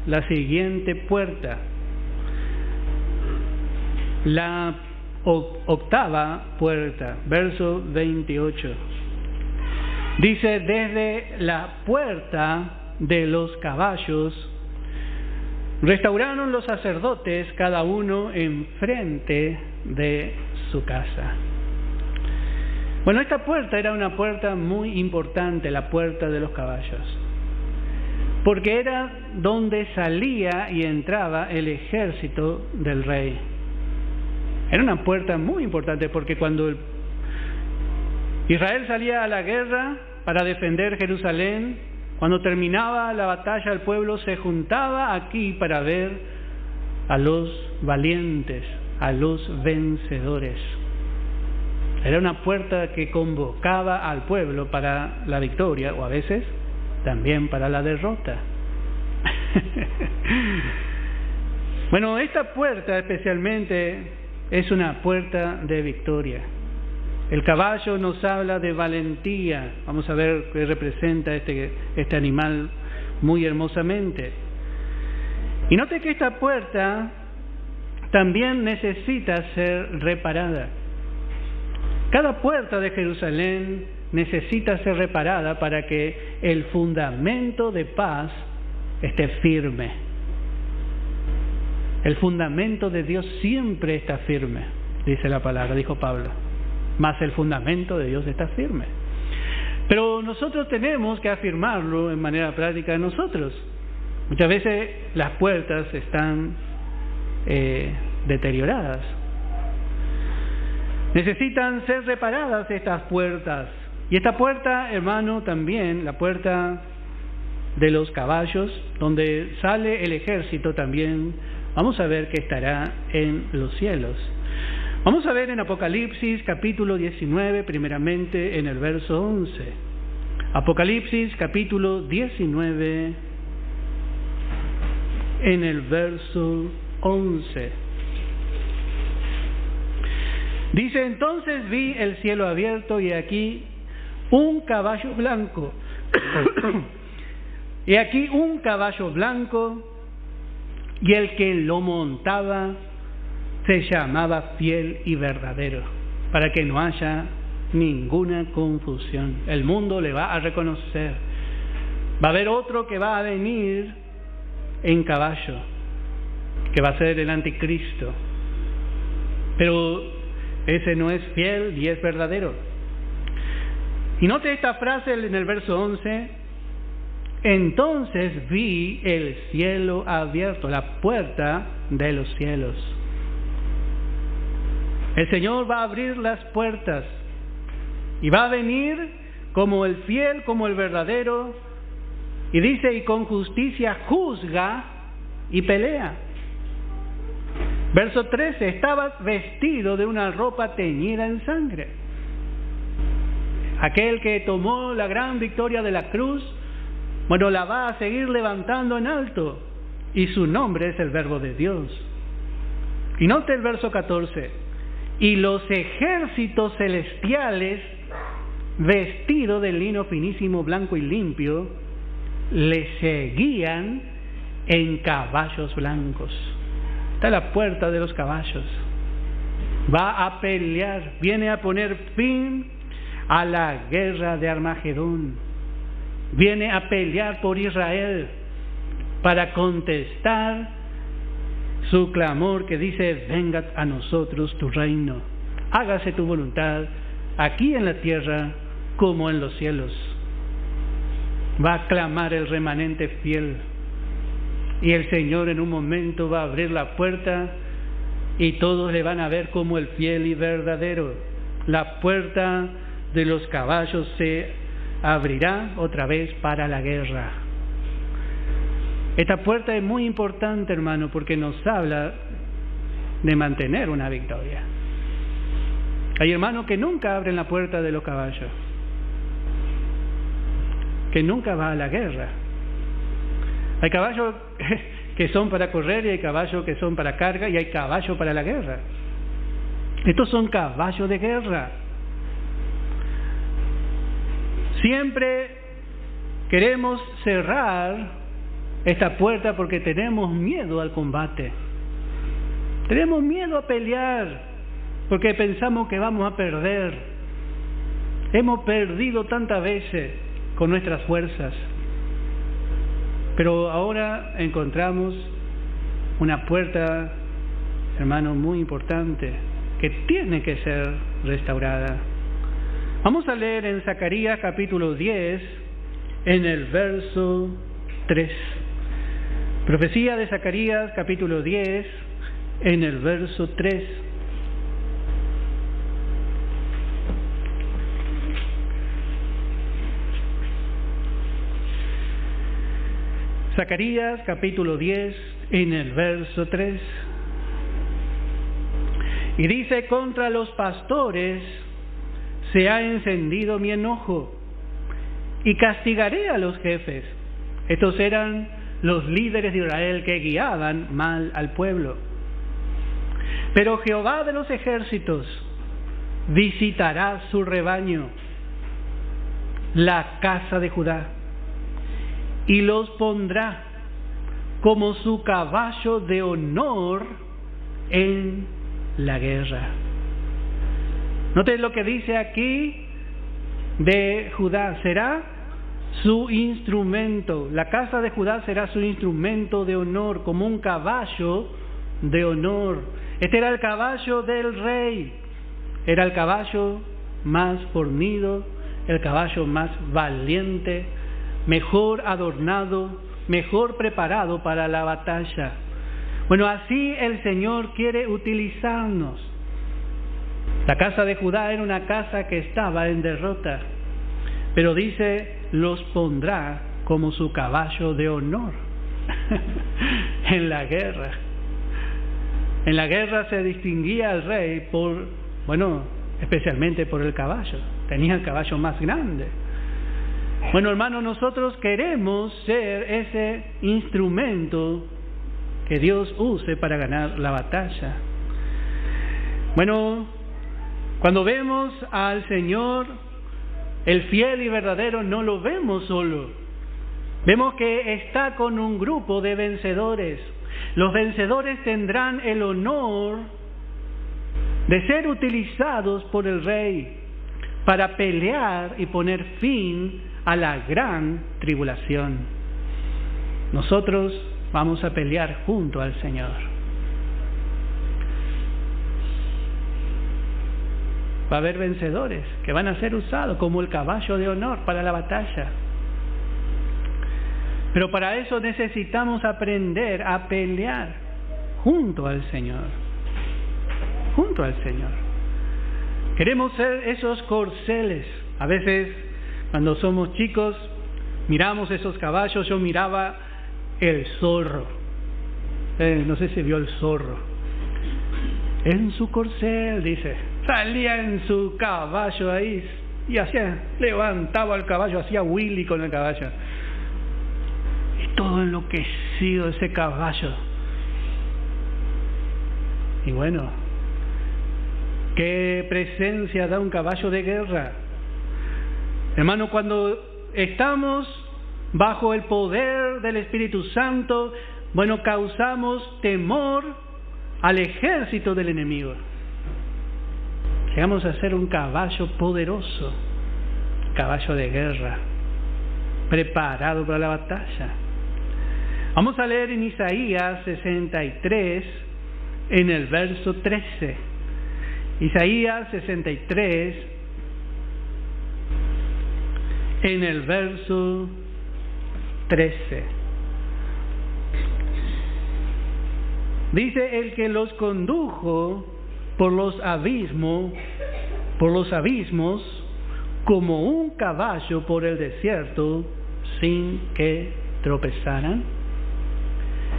la siguiente puerta, la octava puerta, verso 28. Dice, desde la puerta de los caballos restauraron los sacerdotes, cada uno enfrente de su casa. Bueno, esta puerta era una puerta muy importante, la puerta de los caballos, porque era donde salía y entraba el ejército del rey. Era una puerta muy importante porque cuando Israel salía a la guerra para defender Jerusalén, cuando terminaba la batalla, el pueblo se juntaba aquí para ver a los valientes, a los vencedores. Era una puerta que convocaba al pueblo para la victoria, o a veces también para la derrota. Bueno, esta puerta especialmente es una puerta de victoria. El caballo nos habla de valentía. Vamos a ver qué representa este animal muy hermosamente. Y note que esta puerta también necesita ser reparada. Cada puerta de Jerusalén necesita ser reparada para que el fundamento de paz esté firme. El fundamento de Dios siempre está firme, dice la palabra, dijo Pablo. Mas el fundamento de Dios está firme. Pero nosotros tenemos que afirmarlo en manera práctica en nosotros. Muchas veces las puertas están deterioradas. Necesitan ser reparadas estas puertas. Y esta puerta, hermano, también, la puerta de los caballos, donde sale el ejército también, vamos a ver que estará en los cielos. Vamos a ver en Apocalipsis capítulo 19, primeramente en el verso 11. Apocalipsis capítulo 19, en el verso 11. Dice: entonces vi el cielo abierto y aquí un caballo blanco. Y aquí un caballo blanco, y el que lo montaba se llamaba Fiel y Verdadero, para que no haya ninguna confusión. El mundo le va a reconocer. Va a haber otro que va a venir en caballo, que va a ser el anticristo. Pero ese no es fiel y es verdadero. Y note esta frase en el verso 11: entonces vi el cielo abierto, la puerta de los cielos. El Señor va a abrir las puertas y va a venir como el fiel, como el verdadero, y dice: y con justicia juzga y pelea. Verso 13: estaba vestido de una ropa teñida en sangre. Aquel que tomó la gran victoria de la cruz, bueno, la va a seguir levantando en alto, y su nombre es el Verbo de Dios. Y note el verso 14: y los ejércitos celestiales, vestidos de lino finísimo, blanco y limpio, le seguían en caballos blancos. Está la puerta de los caballos. Va a pelear, viene a poner fin a la guerra de Armagedón. Viene a pelear por Israel para contestar su clamor que dice: venga a nosotros tu reino, hágase tu voluntad aquí en la tierra como en los cielos. Va a clamar el remanente fiel, y el Señor en un momento va a abrir la puerta y todos le van a ver como el fiel y verdadero. La puerta de los caballos se abrirá otra vez para la guerra. Esta puerta es muy importante, hermano, porque nos habla de mantener una victoria. Hay hermanos que nunca abren la puerta de los caballos, que nunca va a la guerra. Hay caballos que son para correr, y hay caballos que son para carga, y hay caballos para la guerra. Estos son caballos de guerra. Siempre queremos cerrar esta puerta porque tenemos miedo al combate. Tenemos miedo a pelear porque pensamos que vamos a perder. Hemos perdido tantas veces con nuestras fuerzas. Pero ahora encontramos una puerta, hermano, muy importante, que tiene que ser restaurada. Vamos a leer en Zacarías capítulo 10, en el verso 3. Profecía de Zacarías capítulo 10, en el verso 3. Zacarías capítulo 10, en el verso 3. Y dice: contra los pastores se ha encendido mi enojo, y castigaré a los jefes. Estos eran los líderes de Israel que guiaban mal al pueblo. Pero Jehová de los ejércitos visitará su rebaño, la casa de Judá, y los pondrá como su caballo de honor en la guerra. Noten lo que dice aquí de Judá: será su instrumento. La casa de Judá será su instrumento de honor, como un caballo de honor. Este era el caballo del rey. Era el caballo más fornido, el caballo más valiente, mejor adornado, mejor preparado para la batalla. Bueno, así el Señor quiere utilizarnos. La casa de Judá era una casa que estaba en derrota, pero dice: los pondrá como su caballo de honor en la guerra. En la guerra se distinguía al rey especialmente por el caballo. Tenía el caballo más grande. Bueno, hermanos, nosotros queremos ser ese instrumento que Dios use para ganar la batalla. Bueno, cuando vemos al Señor, el fiel y verdadero, no lo vemos solo. Vemos que está con un grupo de vencedores. Los vencedores tendrán el honor de ser utilizados por el Rey para pelear y poner fin a la gran tribulación. Nosotros vamos a pelear junto al Señor. Va a haber vencedores que van a ser usados como el caballo de honor para la batalla. Pero para eso necesitamos aprender a pelear junto al Señor. Junto al Señor. Queremos ser esos corceles. A veces, cuando somos chicos, miramos esos caballos. Yo miraba el zorro. No sé si vio el zorro. En su corcel, dice. Salía en su caballo ahí y levantaba el caballo, hacía Willy con el caballo. Y todo enloquecido ese caballo. Y bueno, ¿qué presencia da un caballo de guerra? Hermano, cuando estamos bajo el poder del Espíritu Santo, causamos temor al ejército del enemigo. Llegamos a ser un caballo poderoso, caballo de guerra, preparado para la batalla. Vamos a leer en Isaías 63, en el verso 13. Isaías 63, en el verso 13. Dice: el que los condujo por los abismos, como un caballo por el desierto, sin que tropezaran.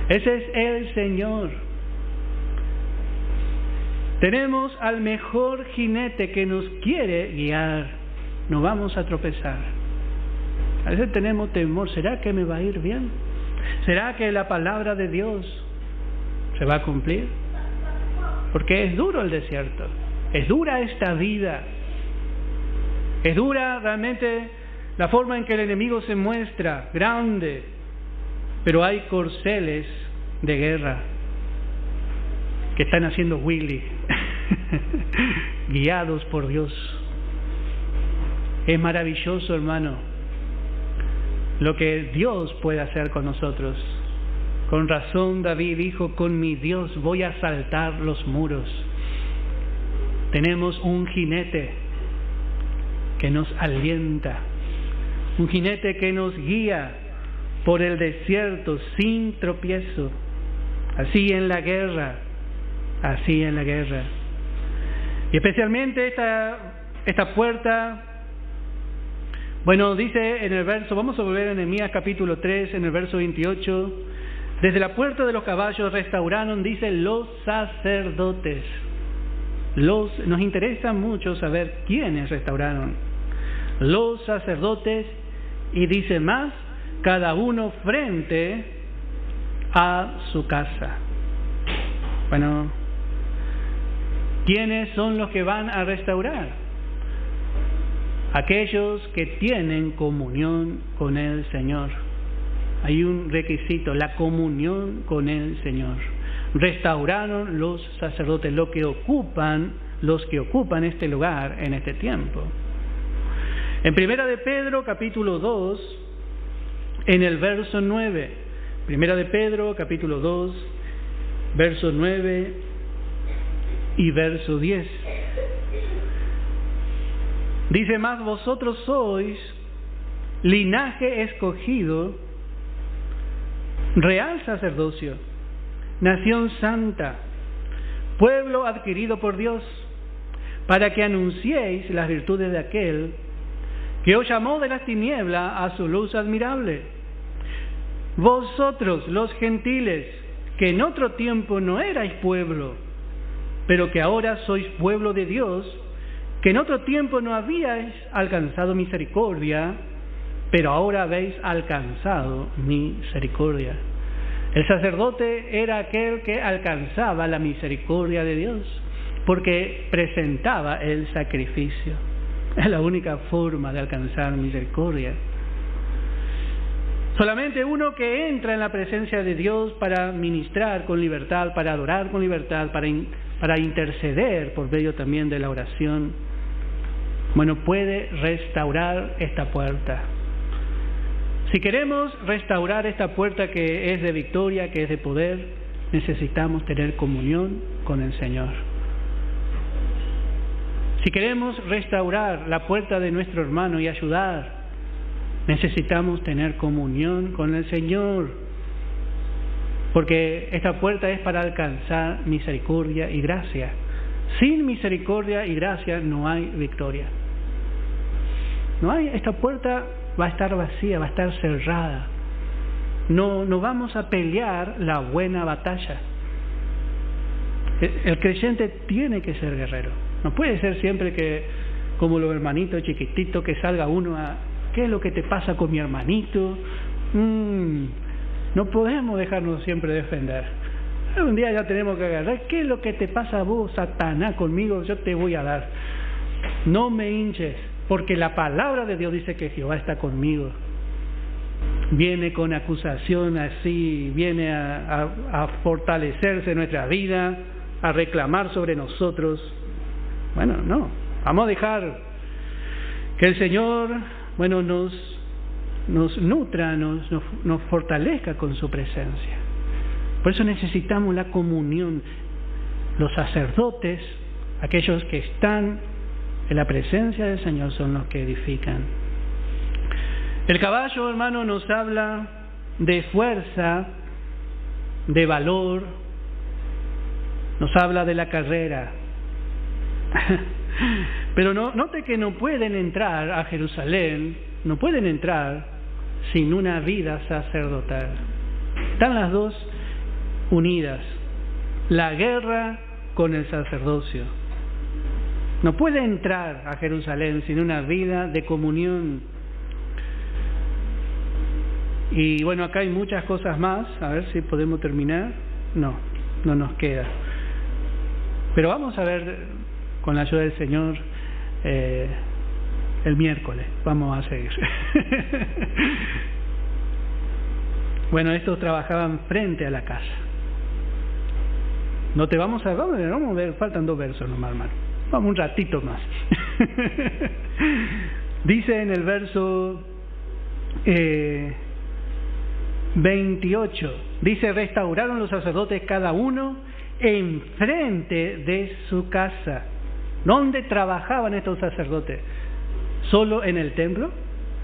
Ese es el Señor. Tenemos al mejor jinete que nos quiere guiar. No vamos a tropezar. A veces tenemos temor. ¿Será que me va a ir bien? ¿Será que la palabra de Dios se va a cumplir? Porque es duro el desierto, es dura esta vida, es dura realmente la forma en que el enemigo se muestra, grande, pero hay corceles de guerra que están haciendo Willy, guiados por Dios. Es maravilloso, hermano, lo que Dios puede hacer con nosotros. Con razón David dijo: con mi Dios voy a saltar los muros. Tenemos un jinete que nos alienta, un jinete que nos guía por el desierto sin tropiezo. Así en la guerra, así en la guerra. Y especialmente esta puerta, dice en el verso, vamos a volver a Nehemías capítulo 3, en el verso 28. Desde la puerta de los caballos restauraron, dice, los sacerdotes. Nos interesa mucho saber quiénes restauraron. Los sacerdotes, y dice más, cada uno frente a su casa. ¿Quiénes son los que van a restaurar? Aquellos que tienen comunión con el Señor. Hay un requisito, la comunión con el Señor. Restauraron los sacerdotes, los que ocupan este lugar en este tiempo. En Primera de Pedro, capítulo 2, en el verso 9. Primera de Pedro, capítulo 2, verso 9 y verso 10. Dice más: vosotros sois linaje escogido, real sacerdocio, nación santa, pueblo adquirido por Dios, para que anunciéis las virtudes de aquel que os llamó de las tinieblas a su luz admirable. Vosotros, los gentiles, que en otro tiempo no erais pueblo, pero que ahora sois pueblo de Dios, que en otro tiempo no habíais alcanzado misericordia, pero ahora habéis alcanzado misericordia. El sacerdote era aquel que alcanzaba la misericordia de Dios, porque presentaba el sacrificio. Es la única forma de alcanzar misericordia. Solamente uno que entra en la presencia de Dios para ministrar con libertad, para adorar con libertad, para interceder por medio también de la oración, puede restaurar esta puerta. Si queremos restaurar esta puerta que es de victoria, que es de poder, necesitamos tener comunión con el Señor. Si queremos restaurar la puerta de nuestro hermano y ayudar, necesitamos tener comunión con el Señor, porque esta puerta es para alcanzar misericordia y gracia. Sin misericordia y gracia no hay victoria. Esta puerta va a estar vacía, va a estar cerrada. No vamos a pelear la buena batalla. El creyente tiene que ser guerrero. No puede ser siempre que, como los hermanitos chiquititos, que salga uno a ¿qué es lo que te pasa con mi hermanito? No podemos dejarnos siempre defender. Un día ya tenemos que agarrar. ¿Qué es lo que te pasa a vos, Satanás, conmigo? Yo te voy a dar. No me hinches, porque la palabra de Dios dice que Jehová está conmigo. Viene con acusación así, viene a fortalecerse en nuestra vida, a reclamar sobre nosotros. No. Vamos a dejar que el Señor, nos nutra, nos fortalezca con su presencia. Por eso necesitamos la comunión. Los sacerdotes, aquellos que están en la presencia del Señor, son los que edifican. El caballo, hermano, nos habla de fuerza, de valor, nos habla de la carrera. Pero note que no pueden entrar a Jerusalén, no pueden entrar sin una vida sacerdotal. Están las dos unidas, la guerra con el sacerdocio. No puede entrar a Jerusalén sin una vida de comunión. Y acá hay muchas cosas más, a ver si podemos terminar. No nos queda. Pero vamos a ver, con la ayuda del Señor, el miércoles. Vamos a seguir. Estos trabajaban frente a la casa. Vamos a ver, faltan 2 versos nomás, hermano. Vamos un ratito más. Dice en el verso 28, dice: restauraron los sacerdotes cada uno enfrente de su casa. ¿Dónde trabajaban estos sacerdotes? ¿Solo en el templo?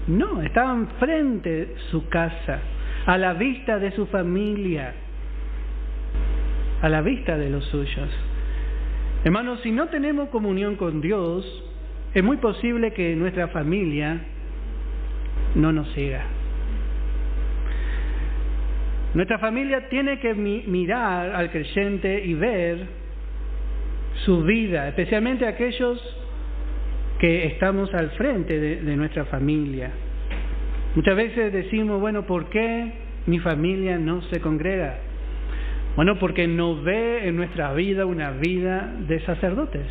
No, estaban frente de su casa, a la vista de su familia, a la vista de los suyos. Hermanos, si no tenemos comunión con Dios, es muy posible que nuestra familia no nos siga. Nuestra familia tiene que mirar al creyente y ver su vida, especialmente aquellos que estamos al frente de nuestra familia. Muchas veces decimos, ¿por qué mi familia no se congrega? Porque no ve en nuestra vida una vida de sacerdotes.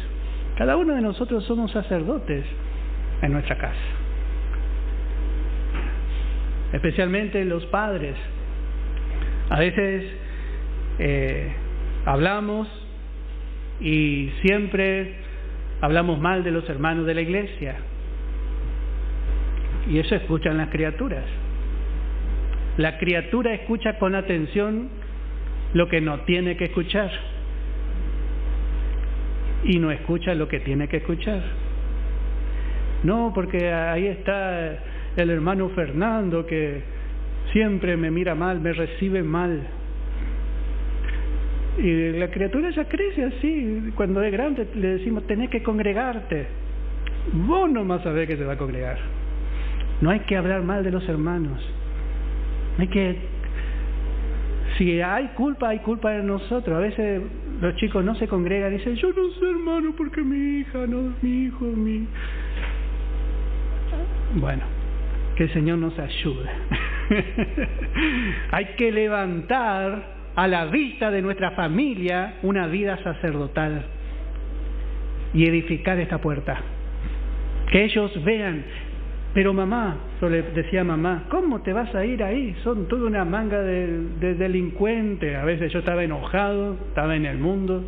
Cada uno de nosotros somos sacerdotes en nuestra casa. Especialmente los padres. A veces hablamos y siempre hablamos mal de los hermanos de la iglesia. Y eso escuchan las criaturas. La criatura escucha con atención lo que no tiene que escuchar y no escucha lo que tiene que escuchar. No, porque ahí está el hermano Fernando que siempre me mira mal, me recibe mal. Y la criatura ya crece así. Cuando es grande le decimos: tenés que congregarte. Vos nomás sabés que se va a congregar. No hay que hablar mal de los hermanos. Si hay culpa en nosotros. A veces los chicos no se congregan y dicen, yo no sé, hermano, porque mi hija, no, mi hijo, mi... Bueno, que el Señor nos ayude. Hay que levantar a la vista de nuestra familia una vida sacerdotal y edificar esta puerta. Que ellos vean. Pero mamá, yo le decía a mamá, ¿cómo te vas a ir ahí? Son toda una manga de delincuentes. A veces yo estaba enojado, estaba en el mundo.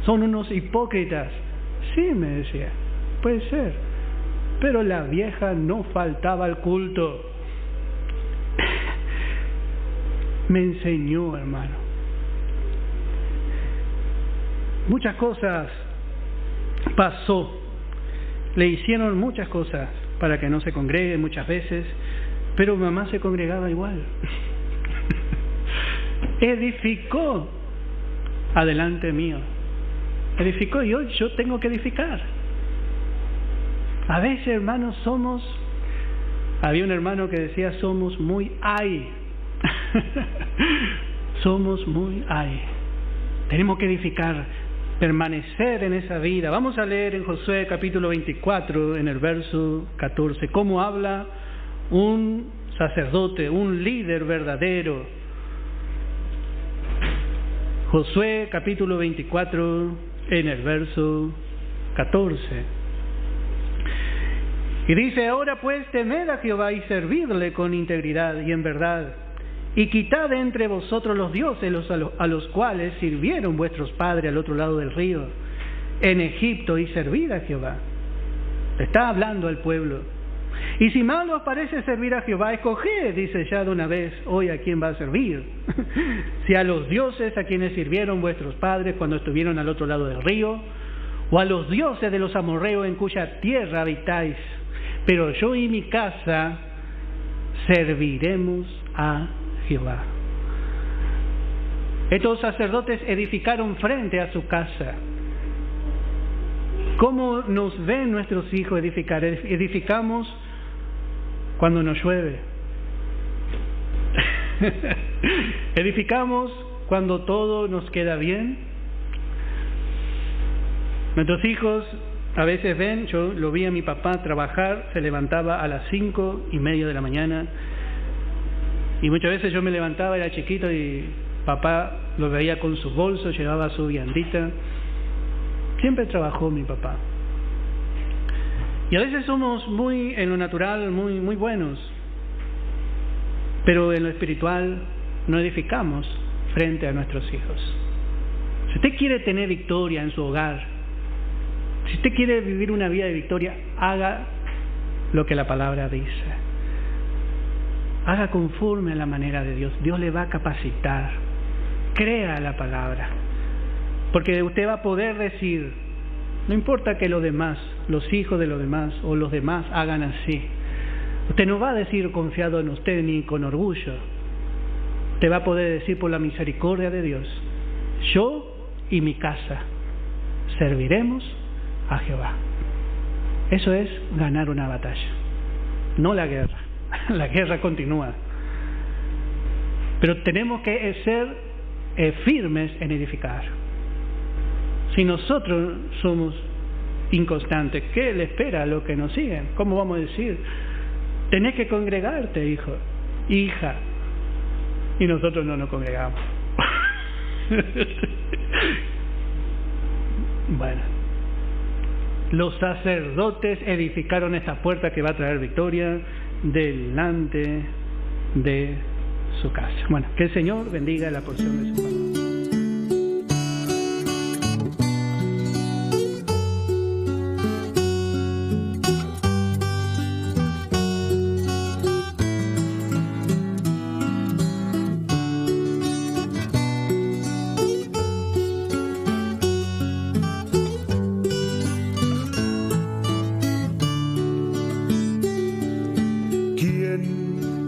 Son unos hipócritas. Sí, me decía, puede ser. Pero la vieja no faltaba al culto. Me enseñó, hermano. Muchas cosas pasó. Le hicieron muchas cosas para que no se congregue muchas veces, pero mamá se congregaba igual. Edificó adelante mío. Edificó y hoy yo tengo que edificar. A veces, hermanos, había un hermano que decía, somos muy ay. Somos muy ay. Tenemos que edificar, permanecer en esa vida. Vamos a leer en Josué capítulo 24, en el verso 14, cómo habla un sacerdote, un líder verdadero. Josué capítulo 24, en el verso 14. Y dice, ahora pues temed a Jehová y servidle con integridad y en verdad, y quitad de entre vosotros los dioses a los cuales sirvieron vuestros padres al otro lado del río, en Egipto, y servid a Jehová. Está hablando al pueblo. Y si mal os parece servir a Jehová, escoged, dice ya de una vez, hoy a quién va a servir. Si a los dioses a quienes sirvieron vuestros padres cuando estuvieron al otro lado del río, o a los dioses de los amorreos en cuya tierra habitáis. Pero yo y mi casa serviremos a Jehová. Estos sacerdotes edificaron frente a su casa. ¿Cómo nos ven nuestros hijos edificar? Edificamos cuando nos llueve. Edificamos cuando todo nos queda bien. Nuestros hijos a veces ven, yo lo vi a mi papá trabajar, se levantaba a las 5:30 de la mañana. Y muchas veces yo me levantaba, era chiquito, y papá lo veía con su bolso, llevaba su viandita. Siempre trabajó mi papá. Y a veces somos muy, en lo natural, muy buenos. Pero en lo espiritual no edificamos frente a nuestros hijos. Si usted quiere tener victoria en su hogar, si usted quiere vivir una vida de victoria, haga lo que la palabra dice. Haga conforme a la manera de Dios. Dios le va a capacitar. Crea la palabra. Porque usted va a poder decir, no importa que los demás, los hijos de los demás o los demás hagan así. Usted no va a decir confiado en usted ni con orgullo. Usted va a poder decir por la misericordia de Dios, yo y mi casa serviremos a Jehová. Eso es ganar una batalla, no la guerra. La guerra continúa. Pero tenemos que ser firmes en edificar. Si nosotros somos inconstantes, ¿qué le espera a los que nos siguen? ¿Cómo vamos a decir? Tenés que congregarte, hijo, hija. Y nosotros no nos congregamos. Bueno, los sacerdotes edificaron esta puerta que va a traer victoria delante de su casa. Bueno, que el Señor bendiga la porción de su palabra.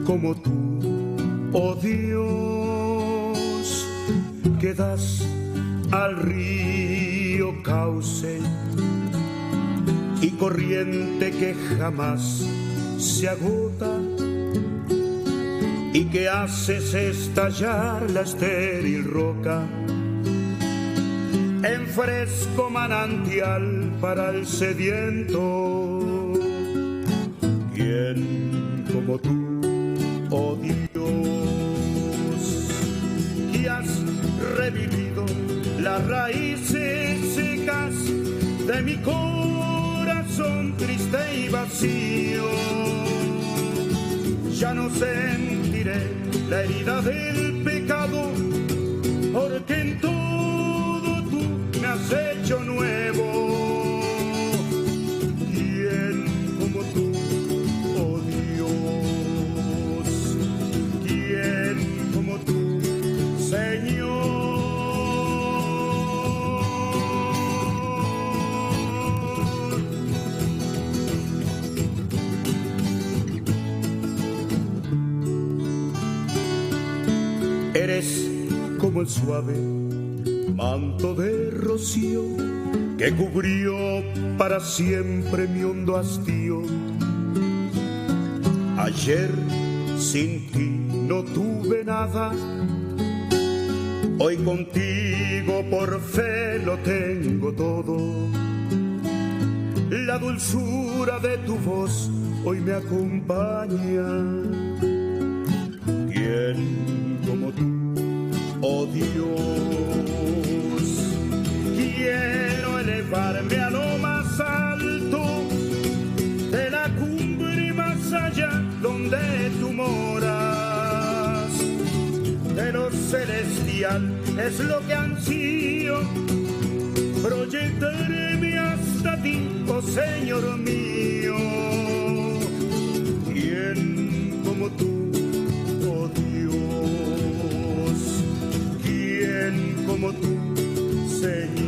Como tú, oh Dios, que das al río cauce y corriente que jamás se agota, y que haces estallar la estéril roca en fresco manantial para el sediento. ¿Quién como tú, oh Dios, que has revivido las raíces secas de mi corazón triste y vacío? Ya no sentiré la herida del pecado, porque en todo tú me has hecho nuevo. ¿Quién como tú, oh Dios? ¿Quién como tú, Señor? Eres como el suave manto de rocío que cubrió para siempre mi hondo hastío. Ayer sin ti no tuve nada, hoy contigo por fe lo tengo todo. La dulzura de tu voz hoy me acompaña. ¿Quién como tú, oh Dios? Quiero elevarme a lo más alto de la cumbre más allá donde tú moras. De lo celestial es lo que ansío, proyectarme hasta ti, oh Señor mío. ¿Quién como tú, oh Dios? ¿Quién como tú, Señor?